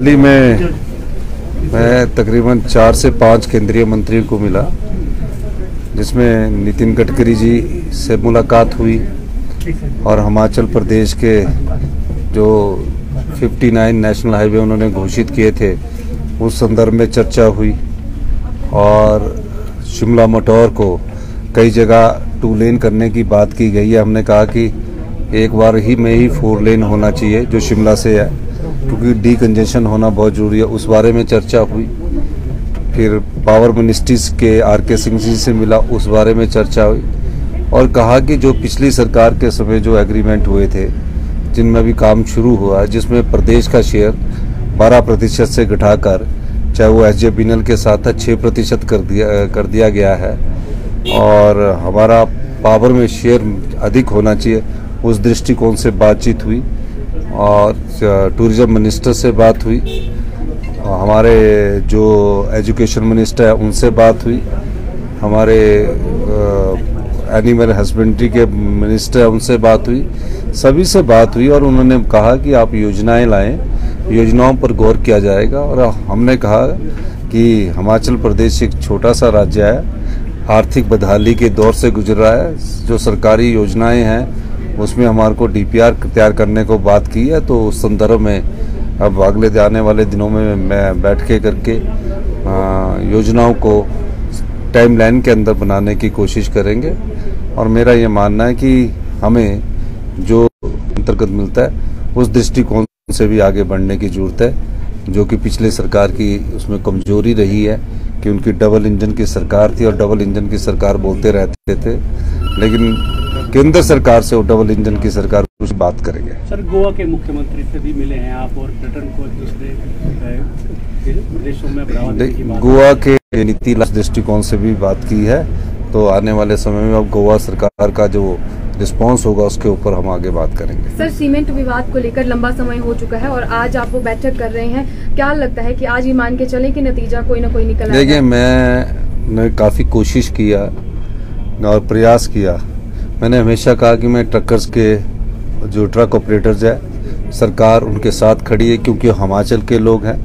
दिल्ली में मैं तकरीबन 4 से 5 केंद्रीय मंत्रियों को मिला, जिसमें नितिन गडकरी जी से मुलाकात हुई और हिमाचल प्रदेश के जो 59 नेशनल हाईवे उन्होंने घोषित किए थे उस संदर्भ में चर्चा हुई। और शिमला मोटोर को कई जगह 2 लेन करने की बात की गई है। हमने कहा कि एक बार ही में ही 4 लेन होना चाहिए जो शिमला से है, क्योंकि डीकंजेशन होना बहुत जरूरी है। उस बारे में चर्चा हुई। फिर पावर मिनिस्ट्रीज के आर.के. सिंह जी से मिला, उस बारे में चर्चा हुई और कहा कि जो पिछली सरकार के समय जो एग्रीमेंट हुए थे, जिनमें भी काम शुरू हुआ, जिसमें प्रदेश का शेयर 12% से घटाकर, चाहे वो SJVN के साथ था, 6% कर दिया गया है और हमारा पावर में शेयर अधिक होना चाहिए, उस दृष्टिकोण से बातचीत हुई। और टूरिज्म मिनिस्टर से बात हुई, हमारे जो एजुकेशन मिनिस्टर है उनसे बात हुई, हमारे एनिमल हस्बेंड्री के मिनिस्टर है उनसे बात हुई, सभी से बात हुई। और उन्होंने कहा कि आप योजनाएं लाएं, योजनाओं पर गौर किया जाएगा। और हमने कहा कि हिमाचल प्रदेश एक छोटा सा राज्य है, आर्थिक बदहाली के दौर से गुजर रहा है, जो सरकारी योजनाएं हैं उसमें हमारे को DPR तैयार करने को बात की है। तो उस संदर्भ में अब अगले आने वाले दिनों में मैं बैठ के करके योजनाओं को टाइमलाइन के अंदर बनाने की कोशिश करेंगे। और मेरा ये मानना है कि हमें जो अंतर्गत मिलता है उस दृष्टिकोण से भी आगे बढ़ने की जरूरत है, जो कि पिछले सरकार की उसमें कमजोरी रही है कि उनकी डबल इंजन की सरकार थी और डबल इंजन की सरकार बोलते रहते थे, लेकिन केंद्र सरकार से वो डबल इंजन की सरकार कुछ बात करेंगे। सर, गोवा के मुख्यमंत्री से भी मिले हैं आप और पर्यटन को दूसरे प्रदेशों में बढ़ावा देने की बात, गोवा के नीति दृष्टिकोण से भी बात की है। तो आने वाले समय में अब गोवा सरकार का जो रिस्पांस होगा उसके ऊपर हम आगे बात करेंगे। सर, सीमेंट विवाद को लेकर लंबा समय हो चुका है और आज आप वो बैठक कर रहे हैं, क्या लगता है कि आज ही मान के चलें कि नतीजा कोई ना कोई निकल आएगा? देखिए, मैंने काफ़ी कोशिश किया और प्रयास किया। मैंने हमेशा कहा कि मैं ट्रकर्स के जो ट्रक ऑपरेटर्स है, सरकार उनके साथ खड़ी है, क्योंकि हिमाचल के लोग हैं।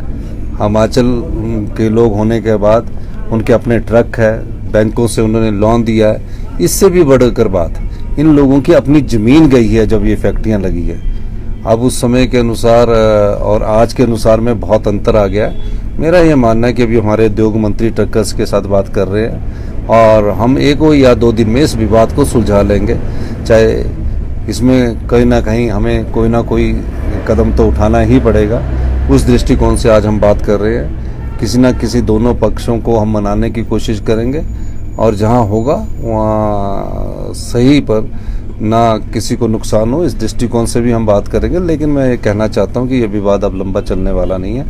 हिमाचल के लोग होने के बाद उनके अपने ट्रक है, बैंकों से उन्होंने लोन दिया है। इससे भी बढ़कर बात, इन लोगों की अपनी ज़मीन गई है जब ये फैक्ट्रियां लगी है। अब उस समय के अनुसार और आज के अनुसार में बहुत अंतर आ गया। मेरा ये मानना है कि अभी हमारे उद्योग मंत्री ट्रकर्स के साथ बात कर रहे हैं और हम 1 या 2 दिन में इस विवाद को सुलझा लेंगे। चाहे इसमें कहीं ना कहीं हमें कोई ना कोई कदम तो उठाना ही पड़ेगा, उस दृष्टिकोण से आज हम बात कर रहे हैं। किसी ना किसी दोनों पक्षों को हम मनाने की कोशिश करेंगे और जहां होगा वहां सही पर ना किसी को नुकसान हो, इस दृष्टिकोण से भी हम बात करेंगे। लेकिन मैं ये कहना चाहता हूं कि ये विवाद अब लंबा चलने वाला नहीं है,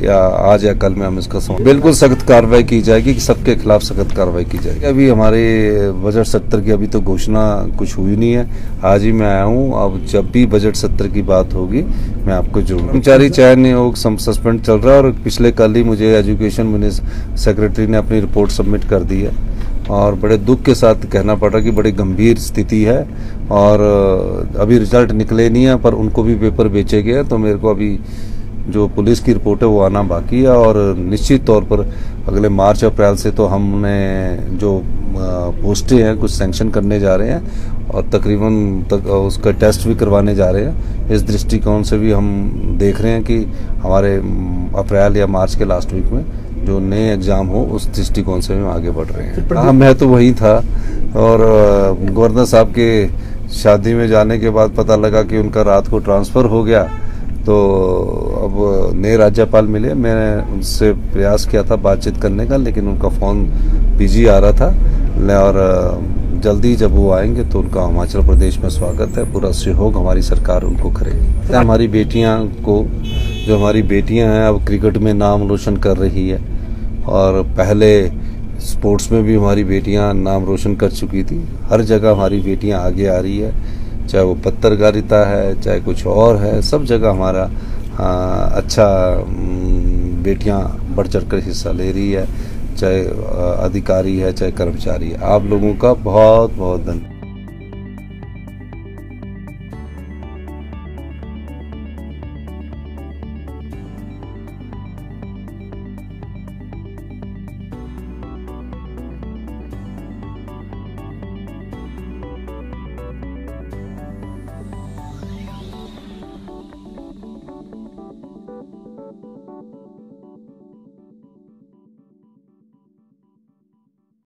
या आज या कल में हम इसका बिल्कुल सख्त कार्रवाई की जाएगी, कि सबके खिलाफ सख्त कार्रवाई की जाएगी। अभी हमारे बजट सत्र की अभी तो घोषणा कुछ हुई नहीं है, आज ही मैं आया हूँ। अब जब भी बजट सत्र की बात होगी मैं आपको जरूर। कर्मचारी चयन नियोग सस्पेंड चल रहा है और पिछले कल ही मुझे एजुकेशन सेक्रेटरी ने अपनी रिपोर्ट सबमिट कर दी है और बड़े दुख के साथ कहना पड़ रहा कि बड़ी गंभीर स्थिति है और अभी रिजल्ट निकले नहीं है, पर उनको भी पेपर बेचे गए। तो मेरे को अभी जो पुलिस की रिपोर्ट है वो आना बाकी है और निश्चित तौर पर अगले मार्च अप्रैल से तो हमने जो पोस्टें हैं कुछ सैंक्शन करने जा रहे हैं और तकरीबन उसका टेस्ट भी करवाने जा रहे हैं। इस दृष्टिकोण से भी हम देख रहे हैं कि हमारे अप्रैल या मार्च के लास्ट वीक में जो नए एग्जाम हो, उस दृष्टिकोण से हम आगे बढ़ रहे हैं। हाँ, मैं तो वही था और गवर्नर साहब के शादी में जाने के बाद पता लगा कि उनका रात को ट्रांसफ़र हो गया। तो अब नए राज्यपाल मिले, मैंने उनसे प्रयास किया था बातचीत करने का, लेकिन उनका फ़ोन बिजी आ रहा था। और जल्दी जब वो आएंगे तो उनका हिमाचल प्रदेश में स्वागत है, पूरा सहयोग हमारी सरकार उनको करेगी। हमारी बेटियां को, जो हमारी बेटियां हैं अब क्रिकेट में नाम रोशन कर रही है और पहले स्पोर्ट्स में भी हमारी बेटियां नाम रोशन कर चुकी थी। हर जगह हमारी बेटियां आगे आ रही है, चाहे वो पत्रकारिता है, चाहे कुछ और है, सब जगह हमारा अच्छा बेटियां बढ़ चढ़ कर हिस्सा ले रही है, चाहे अधिकारी है चाहे कर्मचारी है। आप लोगों का बहुत बहुत धन्यवाद।